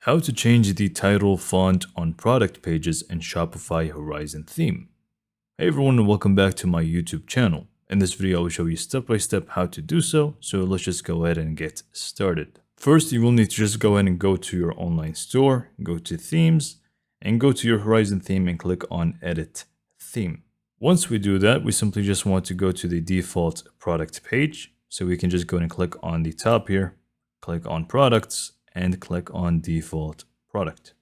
How to change the title font on product pages in Shopify Horizon theme. Hey everyone, and welcome back to my YouTube channel. In this video, I will show you step by step how to do so let's just go ahead and get started. First, you will need to just go ahead and go to your online store, go to themes, and go to your Horizon theme and click on edit theme. Once we do that, we simply just want to go to the default product page. So we can just go ahead and click on the top here, click on products, and click on default product.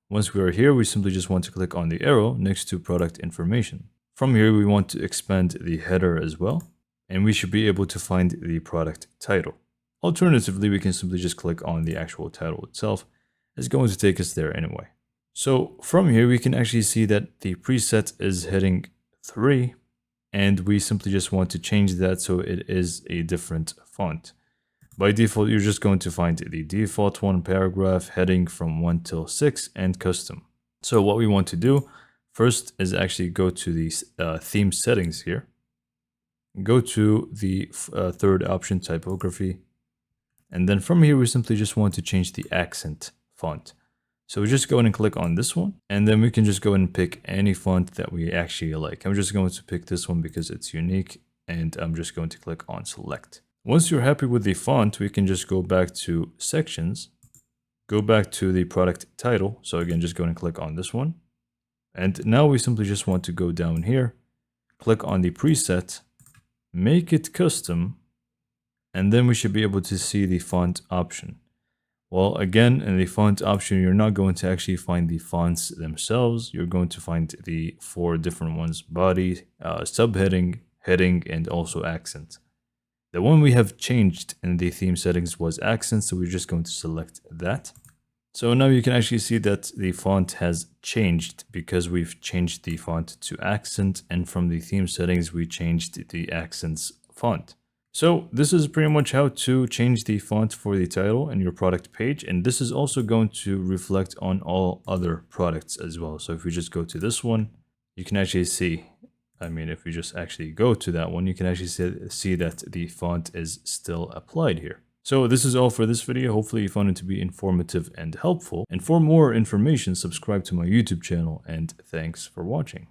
Once we are here, we simply just want to click on the arrow next to product information. From here, we want to expand the header as well, and we should be able to find the product title. Alternatively, we can simply just click on the actual title itself. It's going to take us there anyway. So from here, we can actually see that the preset is heading 3, and we simply just want to change that so it is a different font. By default, you're just going to find the default one, paragraph, heading from 1 till 6, and custom. So what we want to do first is actually go to the theme settings here. Go to the third option, typography. And then from here, we simply just want to change the accent font. So we just go in and click on this one, and then we can just go and pick any font that we actually like. I'm just going to pick this one because it's unique, and I'm just going to click on select. Once you're happy with the font, we can just go back to sections, go back to the product title. So again, just go and click on this one. And now we simply just want to go down here, click on the preset, make it custom, and then we should be able to see the font option. Well, again, in the font option, you're not going to actually find the fonts themselves. You're going to find the 4 different ones: body, subheading, heading, and also accent. The one we have changed in the theme settings was accent, so we're just going to select that. So now you can actually see that the font has changed because we've changed the font to accent, and from the theme settings, we changed the accent's font. So this is pretty much how to change the font for the title in your product page, and this is also going to reflect on all other products as well. So if we just go to this one, you can actually see, if we just actually go to that one, you can actually see that the font is still applied here. So this is all for this video. Hopefully you found it to be informative and helpful. And for more information, subscribe to my YouTube channel, and thanks for watching.